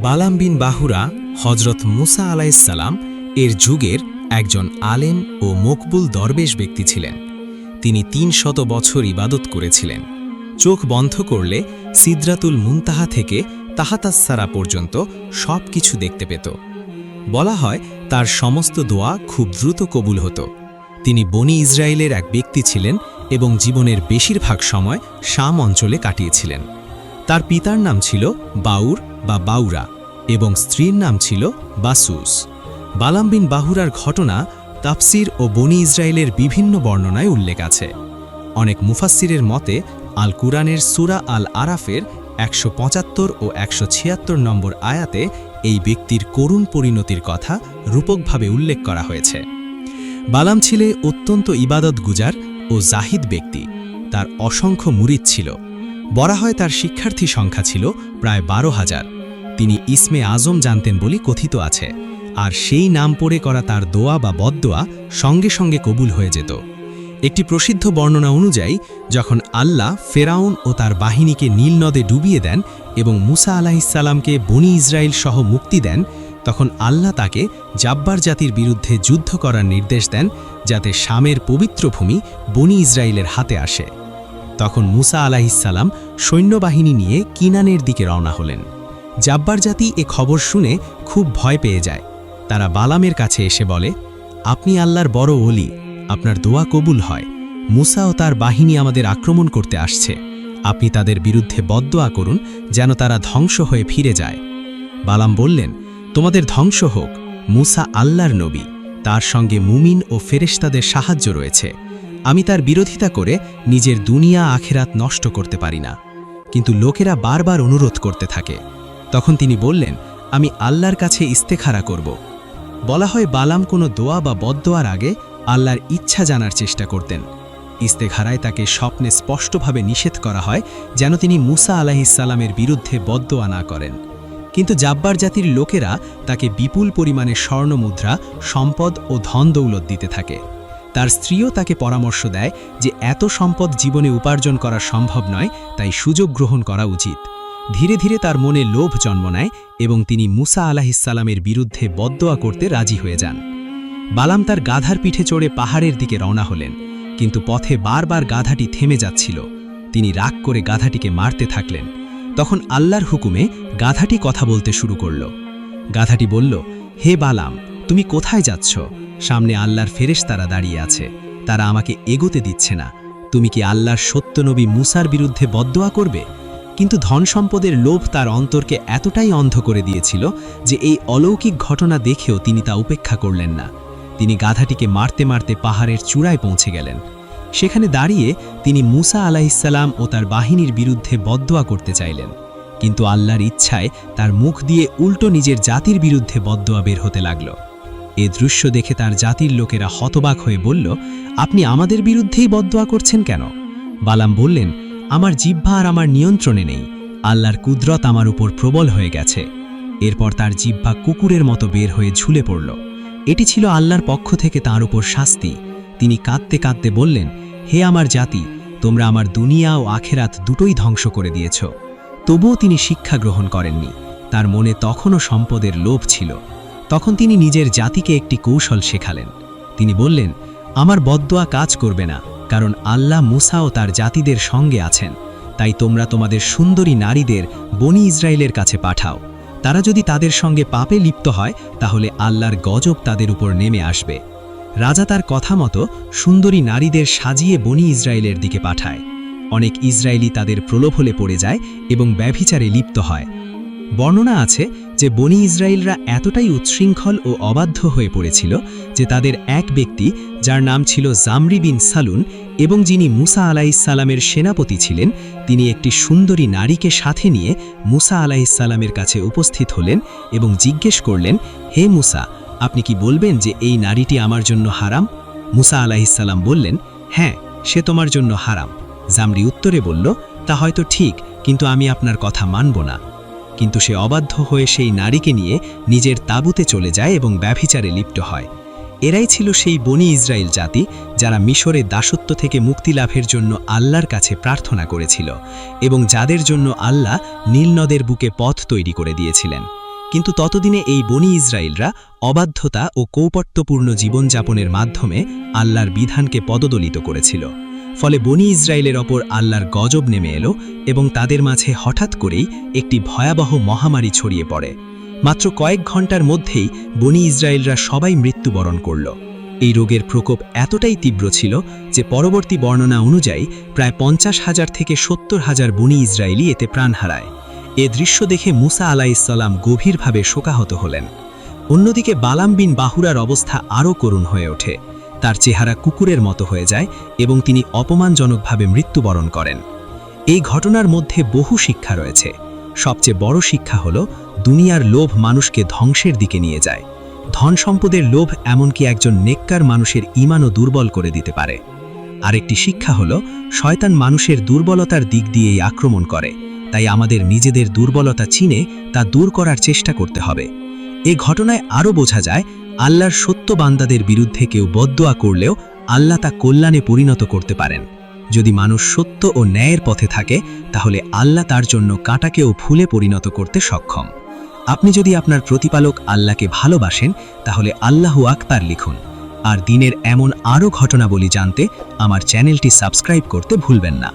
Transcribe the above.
বালাম বিন বাহুরা হজরত মুসা আলাইসাল্লাম এর যুগের একজন আলেম ও মকবুল দরবেশ ব্যক্তি ছিলেন। তিনি ৩০০ বছর ইবাদত করেছিলেন। চোখ বন্ধ করলে সিদরাতুল মুনতাহা থেকে তাহাতাসসারা পর্যন্ত সব কিছু দেখতে পেত। বলা হয় তার সমস্ত দোয়া খুব দ্রুত কবুল হতো। তিনি বনি ইসরায়েলের এক ব্যক্তি ছিলেন এবং জীবনের বেশিরভাগ সময় শাম অঞ্চলে কাটিয়েছিলেন। তার পিতার নাম ছিল বাউর বা বাউরা এবং স্ত্রীর নাম ছিল বাসুস। বালাম বিন বাহুরার ঘটনা তাফসির ও বনি ইসরায়েলের বিভিন্ন বর্ণনায় উল্লেখ আছে। অনেক মুফাসসিরের মতে আল কুরআনের সূরা আল আরাফের ১৭৫ ও ১৭৬ নম্বর আয়াতে এই ব্যক্তির করুণ পরিণতির কথা রূপকভাবে উল্লেখ করা হয়েছে। বালাম ছিলেন অত্যন্ত ইবাদতগুজার ও জাহিদ ব্যক্তি। তার অসংখ্য মুরিদ ছিল। বলা হয় তার শিক্ষার্থী সংখ্যা ছিল প্রায় ১২,০০০। তিনি ইসমে আজম জানতেন বলে কথিত আছে, আর সেই নাম পড়ে করা তার দোয়া বা বদদোয়া সঙ্গে সঙ্গে কবুল হয়ে যেত। একটি প্রসিদ্ধ বর্ণনা অনুযায়ী যখন আল্লাহ ফেরাউন ও তার বাহিনীকে নীল নদে ডুবিয়ে দেন এবং মুসা আলাইহিসসালামকে বনি ইসরায়েল সহ মুক্তি দেন, তখন আল্লাহ তাকে জাব্বার জাতির বিরুদ্ধে যুদ্ধ করার নির্দেশ দেন যাতে শামের পবিত্র ভূমি বনি ইসরায়েলের হাতে আসে। তখন মুসা আলাইহিসসালাম সৈন্যবাহিনী নিয়ে কিনানের দিকে রওনা হলেন। জাব্বার জাতি এ খবর শুনে খুব ভয় পেয়ে যায়। তারা বালামের কাছে এসে বলে, আপনি আল্লাহর বড় ওলি, আপনার দোয়া কবুল হয়। মুসা ও তার বাহিনী আমাদের আক্রমণ করতে আসছে। আপনি তাদের বিরুদ্ধে বদদোয়া করুন যেন তারা ধ্বংস হয়ে ফিরে যায়। বালাম বললেন, তোমাদের ধ্বংস হোক। মুসা আল্লাহর নবী, তার সঙ্গে মুমিন ও ফেরেশতাদের সাহায্য রয়েছে। আমি তার বিরোধিতা করে নিজের দুনিয়া আখেরাত নষ্ট করতে পারি না। কিন্তু লোকেরা বারবার অনুরোধ করতে থাকে। তখন তিনি বললেন, আমি আল্লাহর কাছে ইস্তেখারা করব। বলা হয় বালাম কোনো দোয়া বা বদদোয়ার আগে আল্লাহর ইচ্ছা জানার চেষ্টা করতেন। ইস্তেখারায় তাকে স্বপ্নে স্পষ্টভাবে নিষেধ করা হয় যেন তিনি মুসা আলাইহিসসালামের বিরুদ্ধে বদদোয়া না করেন। কিন্তু জাব্বার জাতির লোকেরা তাকে বিপুল পরিমাণে স্বর্ণমুদ্রা, সম্পদ ও ধন দৌলত দিতে থাকে। তার স্ত্রীও তাকে পরামর্শ দেয় যে এত সম্পদ জীবনে উপার্জন করা সম্ভব নয়, তাই সুযোগ গ্রহণ করা উচিত। ধীরে ধীরে তার মনে লোভ জন্ম নেয় এবং তিনি মুসা আলাইহিসসালামের বিরুদ্ধে বদদোয়া করতে রাজি হয়ে যান। বালাম তার গাধার পিঠে চড়ে পাহাড়ের দিকে রওনা হলেন, কিন্তু পথে বারবার গাধাটি থেমে যাচ্ছিল। তিনি রাগ করে গাধাটিকে মারতে থাকলেন। তখন আল্লাহর হুকুমে গাধাটি কথা বলতে শুরু করল। গাধাটি বলল, হে বালাম, তুমি কোথায় যাচ্ছ? সামনে আল্লাহর ফেরেশতারা দাঁড়িয়ে আছে, তারা আমাকে এগোতে দিচ্ছে না। তুমি কি আল্লাহর সত্য নবী মুসার বিরুদ্ধে বদদোয়া করবে? কিন্তু ধন সম্পদের লোভ তার অন্তরকে এতটাই অন্ধ করে দিয়েছিল যে এই অলৌকিক ঘটনা দেখেও তিনি তা উপেক্ষা করলেন না। তিনি গাধাটিকে মারতে মারতে পাহাড়ের চূড়ায় পৌঁছে গেলেন। সেখানে দাঁড়িয়ে তিনি মুসা আলাইহিসসালাম ও তার বাহিনীর বিরুদ্ধে বদদোয়া করতে চাইলেন, কিন্তু আল্লাহর ইচ্ছায় তার মুখ দিয়ে উল্টো নিজের জাতির বিরুদ্ধে বদদোয়া বের হতে লাগল। এ দৃশ্য দেখে তার জাতির লোকেরা হতবাক হয়ে বলল, আপনি আমাদের বিরুদ্ধেই বদদোয়া করছেন কেন? বালাম বললেন, আমার জিহ্বা আর আমার নিয়ন্ত্রণে নেই। আল্লাহর কুদরত আমার উপর প্রবল হয়ে গেছে। এরপর তার জিহ্বা কুকুরের মতো বের হয়ে ঝুলে পড়ল। এটি ছিল আল্লাহর পক্ষ থেকে তার উপর শাস্তি। তিনি কাঁদতে কাঁদতে বললেন, হে আমার জাতি, তোমরা আমার দুনিয়া ও আখেরাত দুটোই ধ্বংস করে দিয়েছ। তবুও তিনি শিক্ষা গ্রহণ করেননি। তার মনে তখনও সম্পদের লোভ ছিল। তখন তিনি নিজের জাতিকে একটি কৌশল শেখালেন। তিনি বললেন, আমার বদদোয়া কাজ করবে না, কারণ আল্লাহ মুসা ও তার জাতিদের সঙ্গে আছেন। তাই তোমরা তোমাদের সুন্দরী নারীদের বনি ইসরায়েলের কাছে পাঠাও। তারা যদি তাদের সঙ্গে পাপে লিপ্ত হয় তাহলে আল্লাহর গজব তাদের উপর নেমে আসবে। রাজা তার কথা মতো সুন্দরী নারীদের সাজিয়ে বনি ইসরায়েলের দিকে পাঠায়। অনেক ইসরায়েলি তাদের প্রলোভনে পড়ে যায় এবং ব্যভিচারে লিপ্ত হয়। বর্ণনা আছে যে বনি ইসরায়েলরা এতটাই উচ্ছৃঙ্খল ও অবাধ্য হয়ে পড়েছিল যে তাদের এক ব্যক্তি, যার নাম ছিল জামরি বিন সালুন এবং যিনি মুসা আলাইহিসসালামের সেনাপতি ছিলেন, তিনি একটি সুন্দরী নারীকে সাথে নিয়ে মুসা আলাইহিসসালামের কাছে উপস্থিত হলেন এবং জিজ্ঞেস করলেন, হে মুসা, আপনি কি বলবেন যে এই নারীটি আমার জন্য হারাম? মুসা আলাইহিসসালাম বললেন, হ্যাঁ, সে তোমার জন্য হারাম। জামরি উত্তরে বলল, তা হয়তো ঠিক, কিন্তু আমি আপনার কথা মানব না। কিন্তু সে অবাধ্য হয়ে সেই নারীকে নিয়ে নিজের তাঁবুতে চলে যায় এবং ব্যভিচারে লিপ্ত হয়। এরাই ছিল সেই বনি ইসরায়েল জাতি যারা মিশরে দাসত্ব থেকে মুক্তি লাভের জন্য আল্লাহর কাছে প্রার্থনা করেছিল এবং যাদের জন্য আল্লাহ নীল নদের বুকে পথ তৈরি করে দিয়েছিলেন। কিন্তু ততদিনে এই বনি ইসরায়েলরা অবাধ্যতা ও কৌপট্যপূর্ণ জীবনযাপনের মাধ্যমে আল্লাহর বিধানকে পদদলিত করেছিল। ফলে বনি ইসরায়েলের ওপর আল্লাহর গজব নেমে এলো এবং তাদের মাঝে হঠাৎ করেই একটি ভয়াবহ মহামারী ছড়িয়ে পড়ে। মাত্র কয়েক ঘন্টার মধ্যেই বনি ইসরায়েলরা সবাই মৃত্যুবরণ করল। এই রোগের প্রকোপ এতটাই তীব্র ছিল যে পরবর্তী বর্ণনা অনুযায়ী প্রায় 50,000 থেকে 70,000 বনি ইসরায়েলি এতে প্রাণ হারায়। এ দৃশ্য দেখে মুসা আলাইহিসসালাম গভীরভাবে শোকাহত হলেন। অন্যদিকে বালাম বিন বাহুরার অবস্থা আরও করুণ হয়ে ওঠে। তার চেহারা কুকুরের মতো হয়ে যায় এবং তিনি অপমানজনকভাবে মৃত্যুবরণ করেন। এই ঘটনার মধ্যে বহু শিক্ষা রয়েছে। সবচেয়ে বড় শিক্ষা হল দুনিয়ার লোভ মানুষকে ধ্বংসের দিকে নিয়ে যায়। ধন সম্পদের লোভ এমনকি একজন নেককার মানুষের ঈমানও দুর্বল করে দিতে পারে। আরেকটি শিক্ষা হল শয়তান মানুষের দুর্বলতার দিক দিয়েই আক্রমণ করে, তাই আমাদের নিজেদের দুর্বলতা চিনে তা দূর করার চেষ্টা করতে হবে। এ ঘটনায় আরও বোঝা যায় আল্লাহর সত্য বান্দাদের বিরুদ্ধে কেউ বদদোয়া করলেও আল্লাহ তা কল্যাণে পরিণত করতে পারেন। যদি মানুষ সত্য ও ন্যায়ের পথে থাকে তাহলে আল্লাহ তার জন্য কাঁটাকেও ফুলে পরিণত করতে সক্ষম। আপনি যদি আপনার প্রতিপালক আল্লাহকে ভালোবাসেন তাহলে আল্লাহু আকবার লিখুন। আর দিনের এমন আরও ঘটনাবলী জানতে আমার চ্যানেলটি সাবস্ক্রাইব করতে ভুলবেন না।